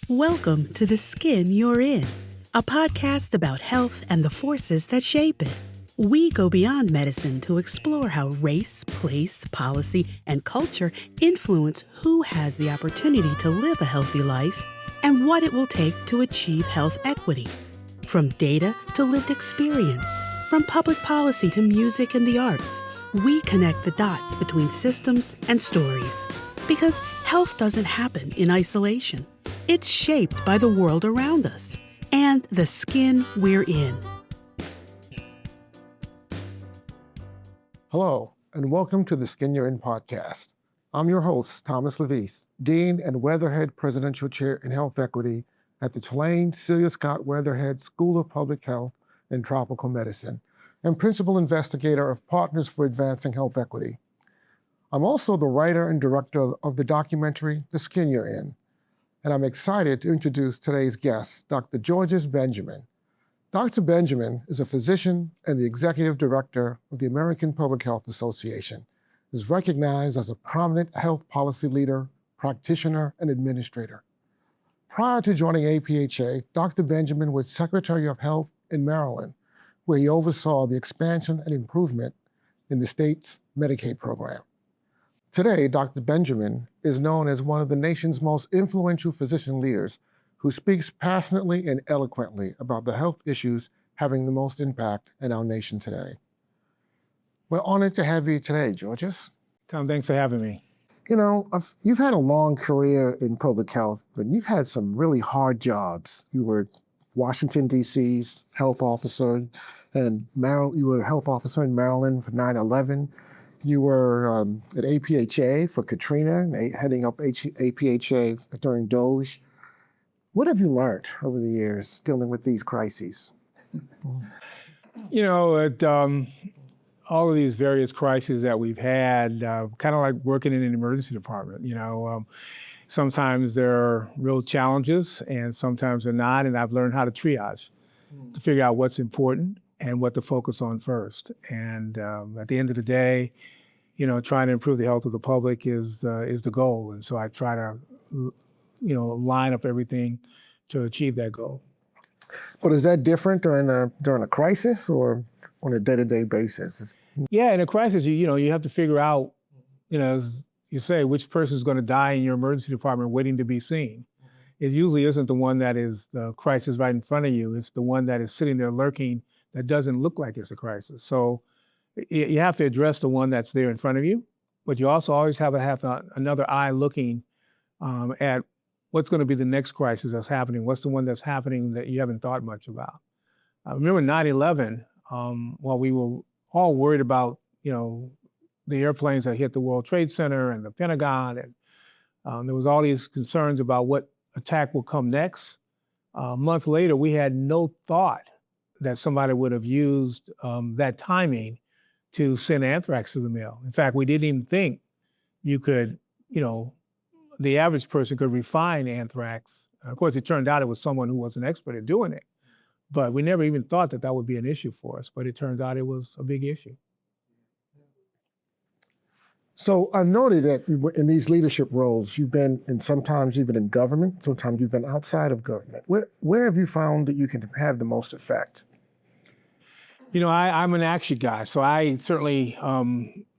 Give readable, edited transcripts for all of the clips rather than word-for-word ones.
Welcome to The Skin You're In, a podcast about health and the forces that shape it. We go beyond medicine to explore how race, place, policy, and culture influence who has the opportunity to live a healthy life and what it will take to achieve health equity. From data to lived experience, from public policy to music and the arts, we connect the dots between systems and stories. Because health doesn't happen in isolation. It's shaped by the world around us and the skin we're in. Hello, and welcome to the Skin You're In podcast. I'm your host, Thomas Levis, Dean and Weatherhead Presidential Chair in Health Equity at the Tulane Celia Scott Weatherhead School of Public Health and Tropical Medicine, and Principal Investigator of Partners for Advancing Health Equity. I'm also the writer and director of the documentary, The Skin You're In, and I'm excited to introduce today's guest, Dr. Georges Benjamin. Dr. Benjamin is a physician and the executive director of the American Public Health Association. He is recognized as a prominent health policy leader, practitioner, and administrator. Prior to joining APHA, Dr. Benjamin was Secretary of Health in Maryland, where he oversaw the expansion and improvement in the state's Medicaid program. Today, Dr. Benjamin is known as one of the nation's most influential physician leaders who speaks passionately and eloquently about the health issues having the most impact in our nation today. We're honored to have you today, Georges. Tom, thanks for having me. You know, you've had a long career in public health, but you've had some really hard jobs. You were Washington, D.C.'s health officer, and you were a health officer in Maryland for 9/11. You were at APHA for Katrina, heading up APHA during DOGE. What have you learned over the years dealing with these crises? You know, all of these various crises that we've had, kind of like working in an emergency department, sometimes there are real challenges and sometimes they're not, and I've learned how to triage, to figure out what's important and what to focus on first. And at the end of the day, trying to improve the health of the public is the goal. And so I try to, line up everything to achieve that goal. But is that different during a crisis or on a day-to-day basis? Yeah, in a crisis, you have to figure out, as you say, which person is going to die in your emergency department waiting to be seen. It usually isn't the one that is the crisis right in front of you. It's the one that is sitting there lurking that doesn't look like it's a crisis. So you have to address the one that's there in front of you, but you also always have another eye looking at what's going to be the next crisis that's happening. What's the one that's happening that you haven't thought much about? I remember 9/11, while we were all worried about, the airplanes that hit the World Trade Center and the Pentagon, and there was all these concerns about what attack will come next. A month later, we had no thought that somebody would have used that timing to send anthrax to the mail. In fact, we didn't even think you could, the average person could refine anthrax. Of course, it turned out it was someone who was an expert at doing it, but we never even thought that would be an issue for us, but it turns out it was a big issue. So I've noted that in these leadership roles, you've been, and sometimes even in government, sometimes you've been outside of government. Where have you found that you can have the most effect? I'm an action guy, so I certainly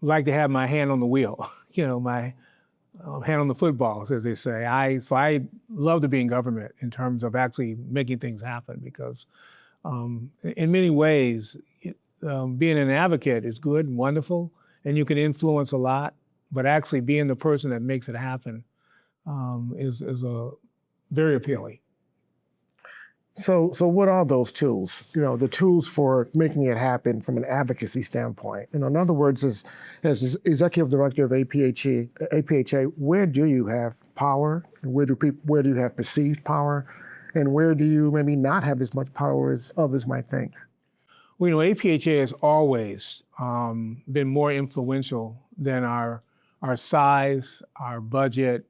like to have my hand on the wheel, my hand on the football, as they say. So I love to be in government in terms of actually making things happen because in many ways, being an advocate is good and wonderful, and you can influence a lot, but actually being the person that makes it happen is very appealing. So what are those tools? The tools for making it happen from an advocacy standpoint. In other words, as executive director of APHA, where do you have power? Where do you have perceived power? And where do you maybe not have as much power as others might think? Well, APHA has always been more influential than our size, our budget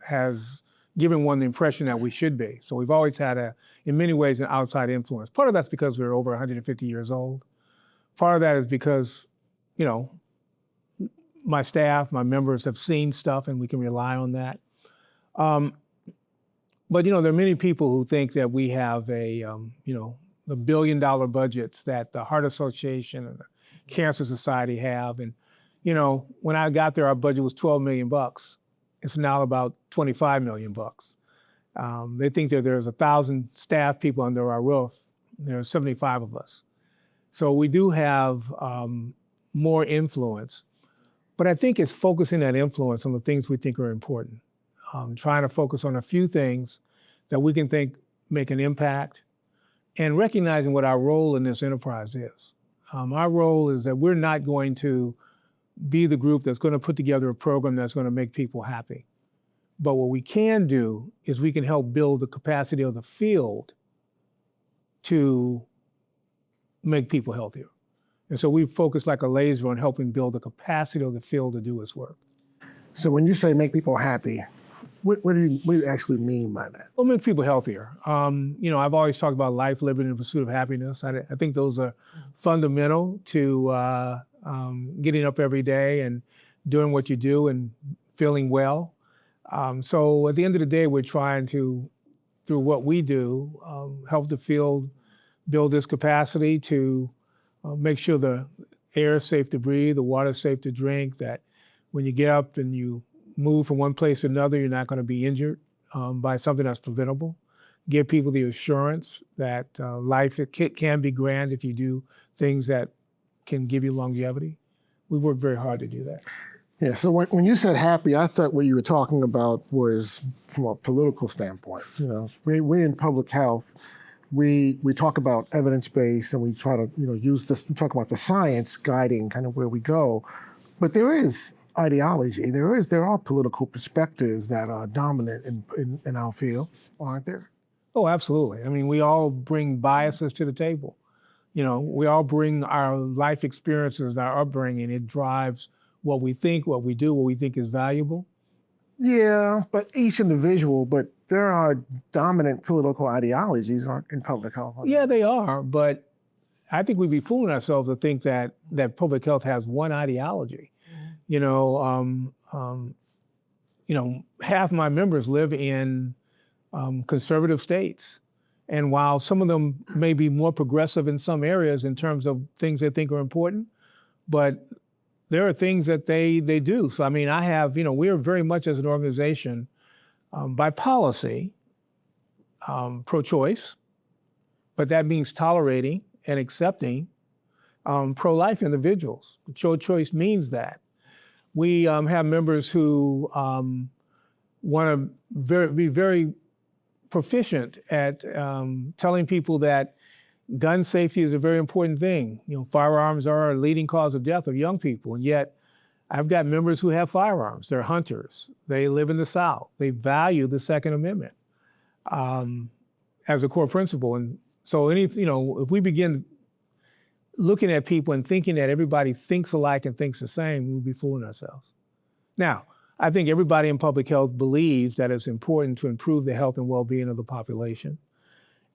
has given one the impression that we should be. So we've always had in many ways, an outside influence. Part of that's because we're over 150 years old. Part of that is because, my staff, my members have seen stuff and we can rely on that. But there are many people who think that we have the billion-dollar budgets that the Heart Association and the Cancer Society have. And, when I got there, our budget was $12 million. It's now about $25 million. They think that there's 1,000 staff people under our roof. There are 75 of us. So we do have more influence. But I think it's focusing that influence on the things we think are important. Trying to focus on a few things that we can think make an impact, and recognizing what our role in this enterprise is. Our role is that we're not going to be the group that's going to put together a program that's going to make people happy. But what we can do is we can help build the capacity of the field to make people healthier. And so we focus like a laser on helping build the capacity of the field to do its work. So when you say make people happy, what do you actually mean by that? Well, make people healthier. I've always talked about life, liberty, and the pursuit of happiness. I think those are fundamental to getting up every day and doing what you do and feeling well. So at the end of the day, we're trying to, through what we do, help the field build this capacity to make sure the air is safe to breathe, the water is safe to drink, that when you get up and you move from one place to another, you're not going to be injured by something that's preventable. Give people the assurance that life can be grand if you do things that can give you longevity. We work very hard to do that. Yeah, so when you said happy, I thought what you were talking about was from a political standpoint. We in public health, we talk about evidence-based, and we try to use this, we talk about the science guiding kind of where we go. But there is ideology. There are political perspectives that are dominant in our field, aren't there? Oh, absolutely. I mean, we all bring biases to the table. We all bring our life experiences, our upbringing. It drives what we think, what we do, what we think is valuable. Yeah, but each individual, but there are dominant political ideologies in public health. Yeah, they are, but I think we'd be fooling ourselves to think that public health has one ideology. Half my members live in conservative states. And while some of them may be more progressive in some areas in terms of things they think are important, but there are things that they do. So, I mean, we are very much as an organization by policy pro-choice, but that means tolerating and accepting pro-life individuals. Pro-choice means that. We have members who want to be very proficient at telling people that gun safety is a very important thing. Firearms are a leading cause of death of young people, and yet I've got members who have firearms. They're hunters. They live in the South. They value the Second Amendment as a core principle. And so if we begin looking at people and thinking that everybody thinks alike and thinks the same, we'd be fooling ourselves. Now, I think everybody in public health believes that it's important to improve the health and well-being of the population.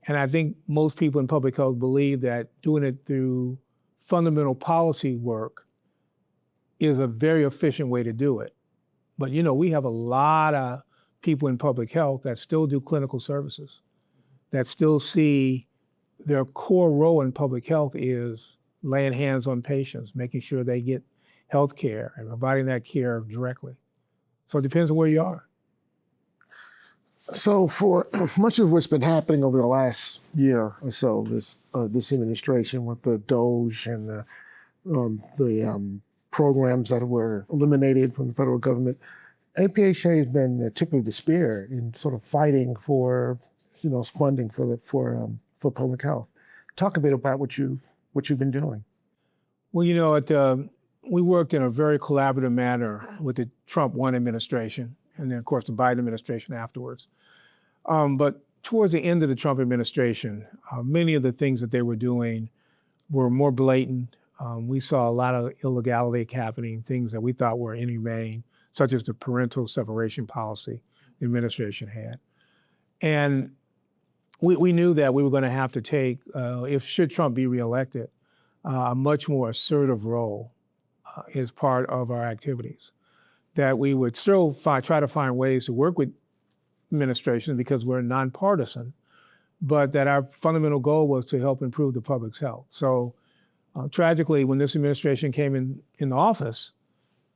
And I think most people in public health believe that doing it through fundamental policy work is a very efficient way to do it. But we have a lot of people in public health that still do clinical services, that still see their core role in public health is laying hands on patients, making sure they get health care and providing that care directly. So it depends on where you are. So for much of what's been happening over the last year or so, this administration with the DOGE and the programs that were eliminated from the federal government, APHA has been the tip of the spear in sort of fighting for funding for public health. Talk a bit about what you've been doing. Well, we worked in a very collaborative manner with the Trump 1 administration, and then of course the Biden administration afterwards. But towards the end of the Trump administration, many of the things that they were doing were more blatant. We saw a lot of illegality happening, things that we thought were inhumane, such as the parental separation policy the administration had. And we knew that we were going to have to take, should Trump be reelected, a much more assertive role as part of our activities. That we would still try to find ways to work with administrations because we're nonpartisan, but that our fundamental goal was to help improve the public's health. So tragically, when this administration came in office,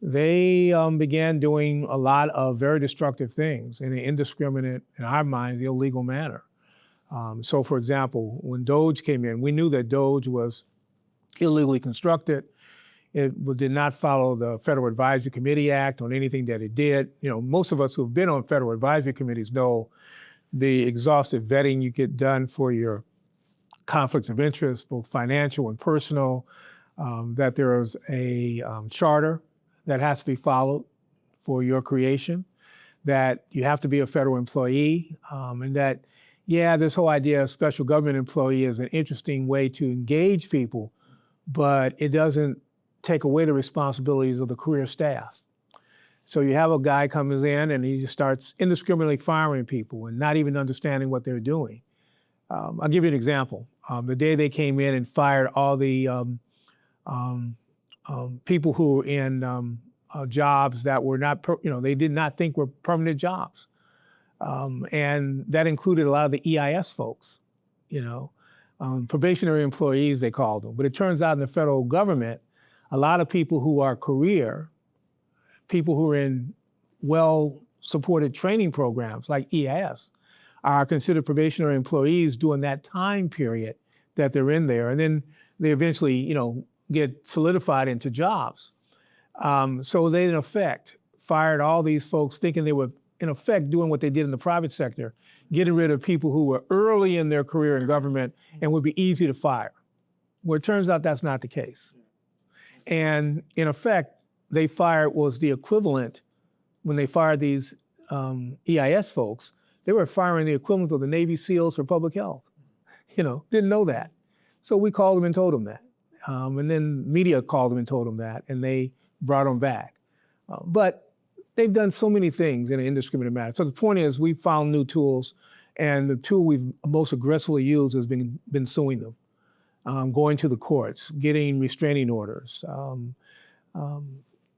they began doing a lot of very destructive things in an indiscriminate, in our minds, illegal manner. So for example, when DOGE came in, we knew that DOGE was illegally constructed. It did not follow the Federal Advisory Committee Act on anything that it did. You know, most of us who've been on federal advisory committees know the exhaustive vetting you get done for your conflicts of interest, both financial and personal, that there is a charter that has to be followed for your creation, that you have to be a federal employee, and that, yeah, this whole idea of special government employee is an interesting way to engage people, but it doesn't take away the responsibilities of the career staff. So you have a guy comes in and he just starts indiscriminately firing people and not even understanding what they're doing. I'll give you an example. The day they came in and fired all the people who were in jobs that were not, they did not think were permanent jobs. And that included a lot of the EIS folks, probationary employees, they called them. But it turns out in the federal government, a lot of people who are career, people who are in well-supported training programs like EIS, are considered probationary employees during that time period that they're in there. And then they eventually, get solidified into jobs. So they, in effect, fired all these folks thinking they were, in effect, doing what they did in the private sector, getting rid of people who were early in their career in government and would be easy to fire. Well, it turns out that's not the case. And in effect, they fired was the equivalent, when they fired these EIS folks, they were firing the equivalent of the Navy SEALs for public health. Didn't know that. So we called them and told them that. And then media called them and told them that, and they brought them back. But they've done so many things in an indiscriminate manner. So the point is, we've found new tools, and the tool we've most aggressively used has been suing them, going to the courts, getting restraining orders,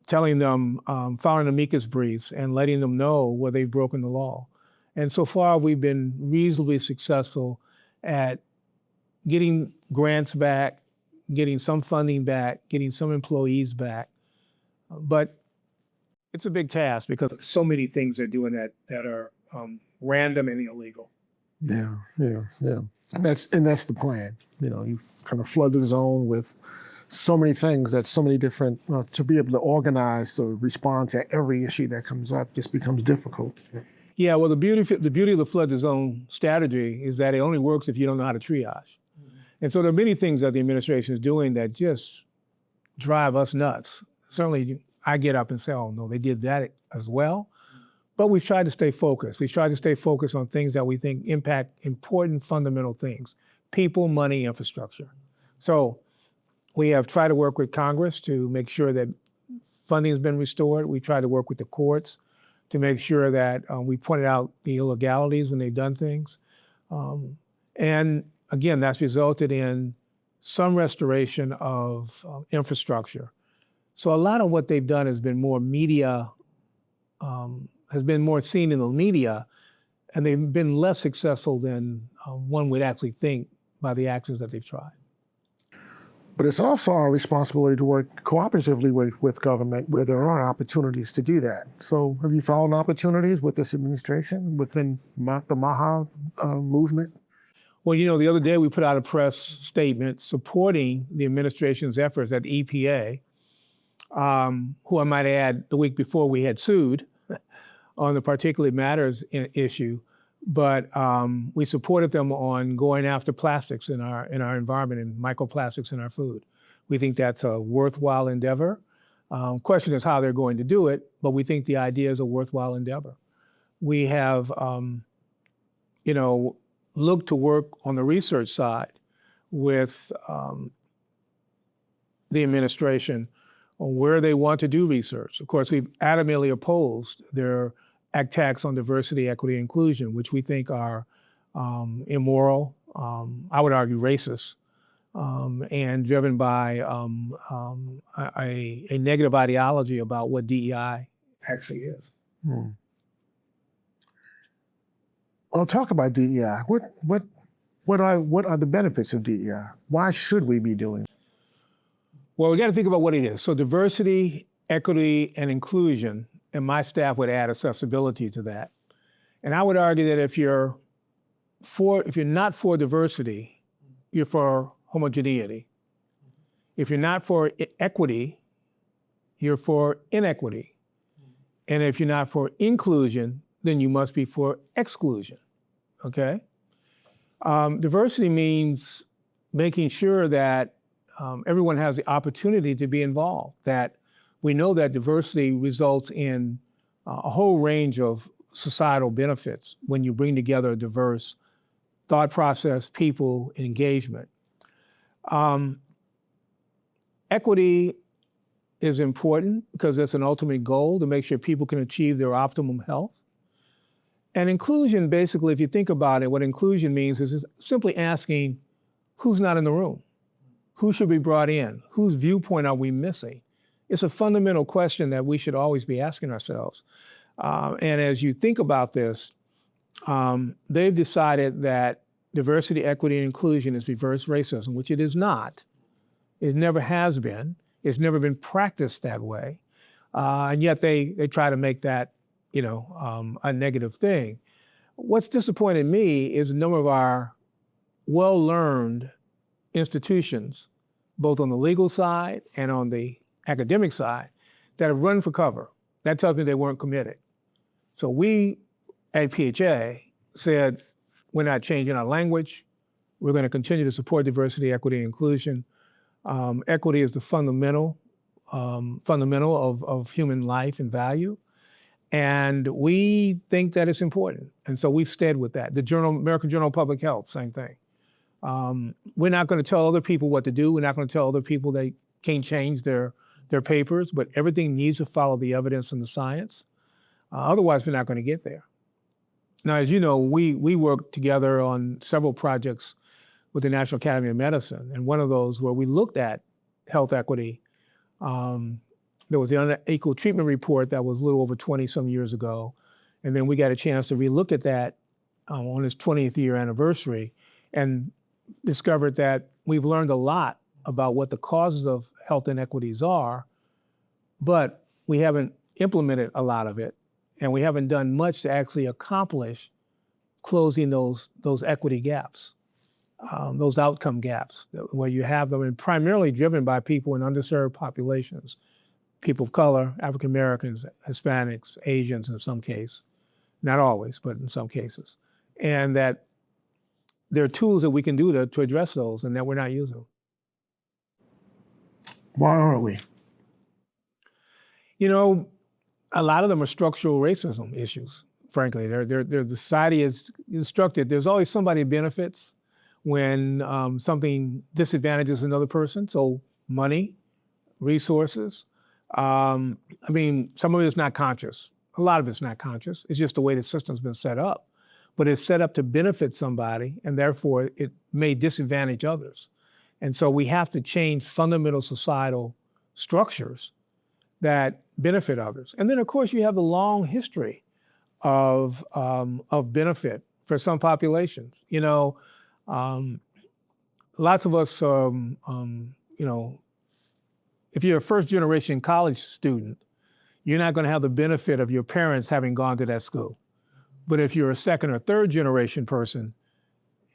telling them, filing amicus briefs, and letting them know where they've broken the law. And so far, we've been reasonably successful at getting grants back, getting some funding back, getting some employees back. But it's a big task because so many things they're doing that are random and illegal. Yeah. And that's the plan. You kind of flood the zone with so many things that so many different, to be able to organize to respond to every issue that comes up just becomes difficult. Yeah, well, the beauty of the flood the zone strategy is that it only works if you don't know how to triage. Mm-hmm. And so there are many things that the administration is doing that just drive us nuts. Certainly, I get up and say, oh, no, they did that as well. But we've tried to stay focused. We've tried to stay focused on things that we think impact important fundamental things: people, money, infrastructure. So we have tried to work with Congress to make sure that funding has been restored. We try to work with the courts to make sure that we pointed out the illegalities when they've done things. And again, that's resulted in some restoration of infrastructure. So a lot of what they've done has been more media, has been more seen in the media, and they've been less successful than one would actually think by the actions that they've tried. But it's also our responsibility to work cooperatively with government where there are opportunities to do that. So have you found opportunities with this administration within the MAHA movement? Well, the other day we put out a press statement supporting the administration's efforts at EPA, who I might add, the week before we had sued on the particulate matters issue. But we supported them on going after plastics in our environment and microplastics in our food. We think that's a worthwhile endeavor. Question is how they're going to do it, but we think the idea is a worthwhile endeavor. We have, looked to work on the research side with the administration on where they want to do research. Of course, we've adamantly opposed their attacks on diversity, equity, and inclusion, which we think are immoral, I would argue racist, and driven by a negative ideology about what DEI actually is. I'll talk about DEI. What are the benefits of DEI? Why should we be doing it? Well, we got to think about what it is. So diversity, equity, and inclusion, and my staff would add accessibility to that. And I would argue that if you're not for diversity, you're for homogeneity. If you're not for equity, you're for inequity. And if you're not for inclusion, then you must be for exclusion, okay? Diversity means making sure that everyone has the opportunity to be involved, that we know that diversity results in a whole range of societal benefits when you bring together a diverse thought process, people, and engagement. Equity is important because it's an ultimate goal to make sure people can achieve their optimum health. And inclusion, basically, if you think about it, what inclusion means is simply asking who's not in the room, who should be brought in, whose viewpoint are we missing? It's a fundamental question that we should always be asking ourselves. And as you think about this, they've decided that diversity, equity, and inclusion is reverse racism, which it is not. It never has been. It's never been practiced that way. And yet they try to make that, a negative thing. What's disappointed me is a number of our well-learned institutions, both on the legal side and on the academic side, that have run for cover. That tells me they weren't committed. So we at APHA said, we're not changing our language. We're going to continue to support diversity, equity, and inclusion. Equity is the fundamental of human life and value. And we think that it's important. And so we've stayed with that. The American Journal of Public Health, same thing. We're not going to tell other people what to do. We're not going to tell other people they can't change their papers, but everything needs to follow the evidence and the science. Otherwise, we're not going to get there. Now, as you know, we worked together on several projects with the National Academy of Medicine. And one of those where we looked at health equity, there was the unequal treatment report that was a little over 20 some years ago. And then we got a chance to relook at that on its 20th year anniversary and discovered that we've learned a lot about what the causes of health inequities are, but we haven't implemented a lot of it. And we haven't done much to actually accomplish closing those equity gaps, those outcome gaps, where you have them, and primarily driven by people in underserved populations, people of color, African Americans, Hispanics, Asians in some cases, not always, but in some cases. And that there are tools that we can do to address those and that we're not using. Why aren't we? A lot of them are structural racism issues, frankly. The society is constructed. There's always somebody who benefits when something disadvantages another person. So money, resources. Some of it is not conscious. A lot of it's not conscious. It's just the way the system's been set up. But it's set up to benefit somebody, and therefore it may disadvantage others. And so we have to change fundamental societal structures that benefit others. And then, of course, you have the long history of benefit for some populations. Lots of us, if you're a first-generation college student, you're not going to have the benefit of your parents having gone to that school. But if you're a second or third generation person,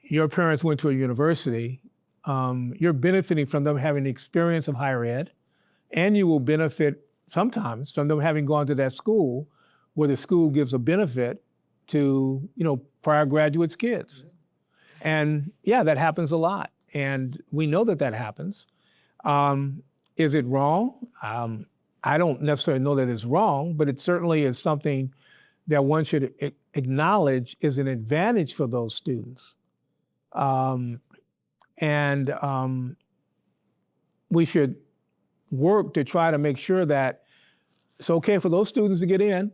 your parents went to a university, you're benefiting from them having the experience of higher ed, and you will benefit sometimes from them having gone to that school where the school gives a benefit to, prior graduates' kids. And yeah, that happens a lot. And we know that happens. Is it wrong? I don't necessarily know that it's wrong, but it certainly is something that one should acknowledge is an advantage for those students. We should work to try to make sure that it's okay for those students to get in,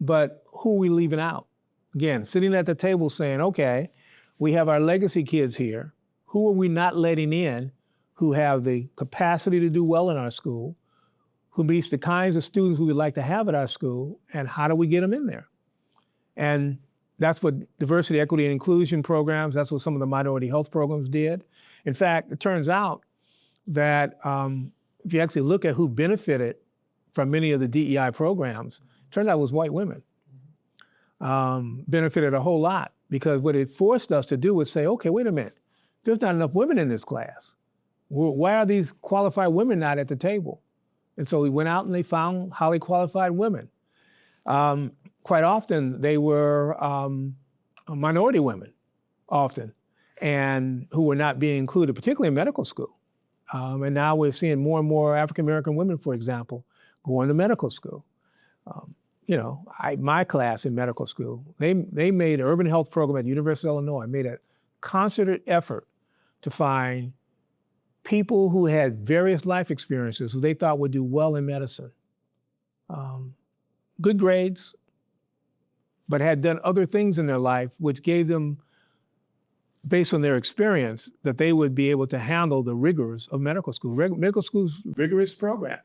but who are we leaving out? Again, sitting at the table saying, okay, we have our legacy kids here. Who are we not letting in who have the capacity to do well in our school, who meets the kinds of students we would like to have at our school, and how do we get them in there? And That's what diversity, equity, and inclusion programs, that's what some of the minority health programs did. In fact, it turns out that if you actually look at who benefited from many of the DEI programs, it turned out it was white women. Benefited a whole lot because what it forced us to do was say, okay, wait a minute, there's not enough women in this class. Why are these qualified women not at the table? And so we went out and they found highly qualified women. Quite often they were minority women, often, and who were not being included, particularly in medical school. And now we're seeing more and more African-American women, for example, going to medical school. My class in medical school, they made an urban health program at the University of Illinois, made a concerted effort to find people who had various life experiences who they thought would do well in medicine. Good grades, but had done other things in their life which gave them, based on their experience, that they would be able to handle the rigors of medical school. Medical school's a rigorous program.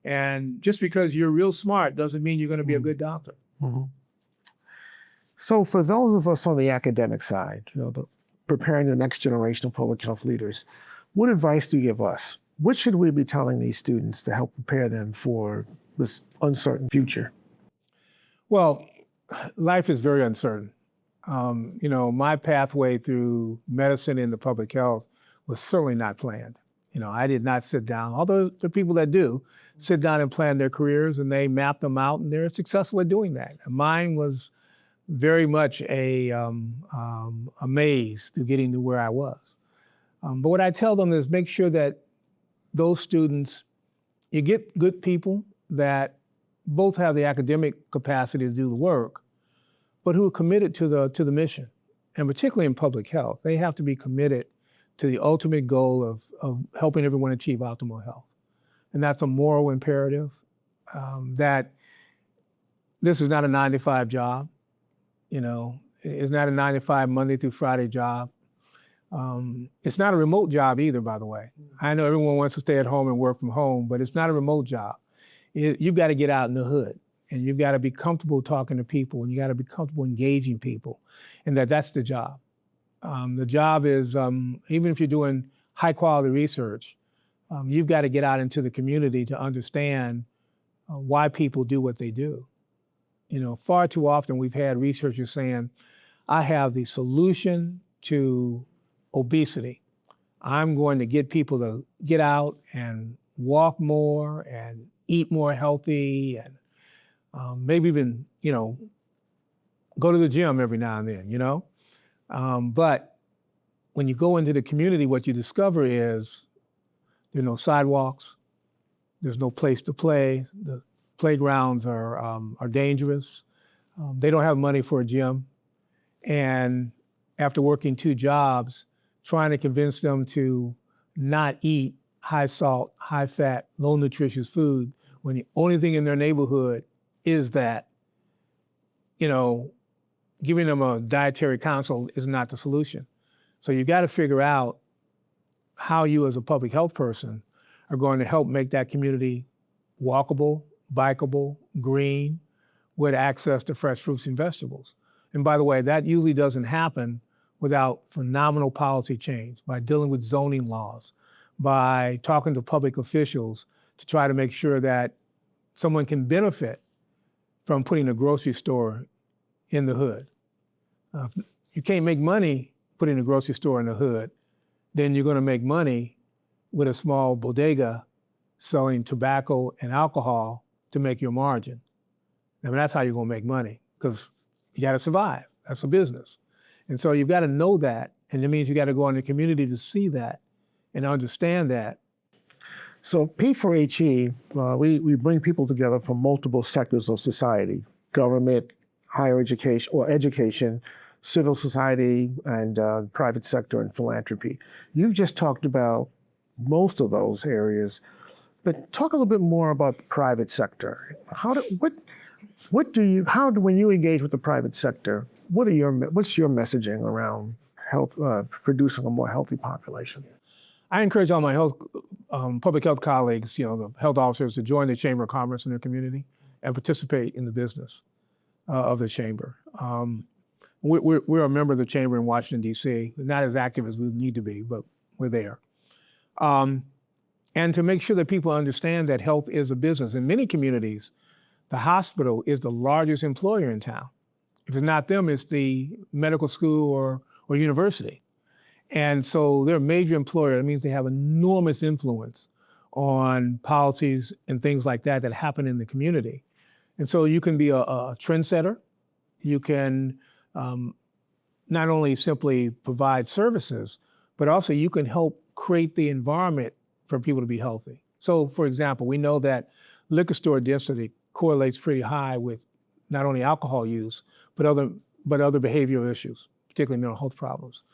And just because you're real smart doesn't mean you're going to be a good doctor. Mm-hmm. So for those of us on the academic side, preparing the next generation of public health leaders, what advice do you give us? What should we be telling these students to help prepare them for this uncertain future? Well, life is very uncertain. My pathway through medicine into public health was certainly not planned. I did not sit down, although there are people that do sit down and plan their careers and they map them out and they're successful at doing that. Mine was very much a maze to getting to where I was. But what I tell them is make sure that those students, you get good people that both have the academic capacity to do the work, but who are committed to the mission. And particularly in public health, they have to be committed to the ultimate goal of helping everyone achieve optimal health. And that's a moral imperative, that this is not a 9-to-5 job. It's not a 9-to-5 Monday through Friday job. It's not a remote job either, by the way. I know everyone wants to stay at home and work from home, but it's not a remote job. You've got to get out in the hood and you've got to be comfortable talking to people and you got to be comfortable engaging people, and that's the job. The job is, even if you're doing high quality research, you've got to get out into the community to understand why people do what they do. Far too often we've had researchers saying, I have the solution to obesity. I'm going to get people to get out and walk more and eat more healthy and maybe even, go to the gym every now and then, But when you go into the community, what you discover is there are no sidewalks, there's no place to play, the playgrounds are dangerous, they don't have money for a gym, and after working 2 jobs, trying to convince them to not eat high salt, high fat, low nutritious food when the only thing in their neighborhood is that, giving them a dietary counsel is not the solution. So you've got to figure out how you as a public health person are going to help make that community walkable, bikeable, green, with access to fresh fruits and vegetables. And by the way, that usually doesn't happen without phenomenal policy change, by dealing with zoning laws, by talking to public officials to try to make sure that someone can benefit from putting a grocery store in the hood. If you can't make money putting a grocery store in the hood, then you're going to make money with a small bodega selling tobacco and alcohol to make your margin. That's how you're going to make money, because you got to survive. That's a business. And so you've got to know that, and it means you got to go in the community to see that and understand that. So P4HE, we bring people together from multiple sectors of society: government, higher education, or education, civil society, and private sector and philanthropy. You've just talked about most of those areas, but talk a little bit more about the private sector. When you engage with the private sector, what's your messaging around health, producing a more healthy population? I encourage all my public health colleagues, the health officers, to join the Chamber of Commerce in their community and participate in the business of the chamber. We're a member of the chamber in Washington, D.C., not as active as we need to be, but we're there. And to make sure that people understand that health is a business. In many communities, the hospital is the largest employer in town. If it's not them, it's the medical school or university. And so they're a major employer. That means they have enormous influence on policies and things like that that happen in the community. And so you can be a trendsetter. You can not only simply provide services, but also you can help create the environment for people to be healthy. So for example, we know that liquor store density correlates pretty high with not only alcohol use, but other behavioral issues, particularly mental health problems.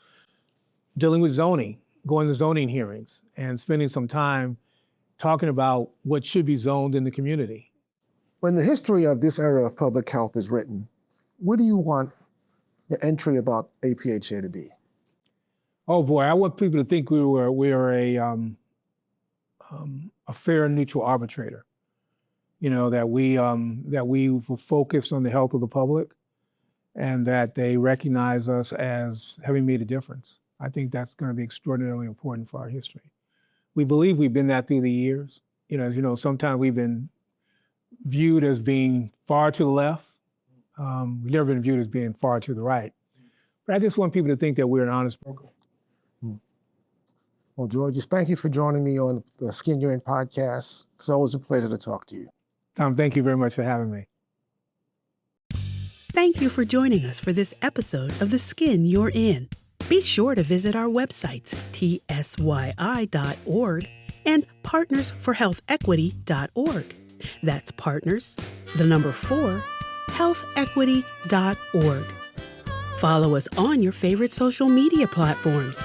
Dealing with zoning, going to zoning hearings and spending some time talking about what should be zoned in the community. When the history of this era of public health is written, what do you want the entry about APHA to be? Oh boy, I want people to think we are a fair and neutral arbitrator. You know, that we will focus on the health of the public and that they recognize us as having made a difference. I think that's going to be extraordinarily important for our history. We believe we've been that through the years. You know, as you know, sometimes we've been viewed as being far to the left. We've never been viewed as being far to the right. But I just want people to think that we're an honest broker. Well, George, just thank you for joining me on the Skin You're In podcast. It's always a pleasure to talk to you. Tom, thank you very much for having me. Thank you for joining us for this episode of The Skin You're In. Be sure to visit our websites, tsyi.org and partnersforhealthequity.org. That's partners, 4, healthequity.org. Follow us on your favorite social media platforms.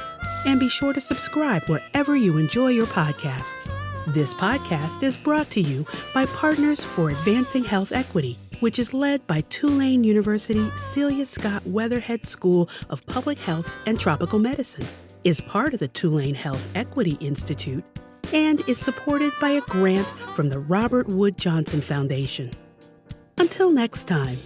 And be sure to subscribe wherever you enjoy your podcasts. This podcast is brought to you by Partners for Advancing Health Equity, which is led by Tulane University Celia Scott Weatherhead School of Public Health and Tropical Medicine, is part of the Tulane Health Equity Institute, and is supported by a grant from the Robert Wood Johnson Foundation. Until next time.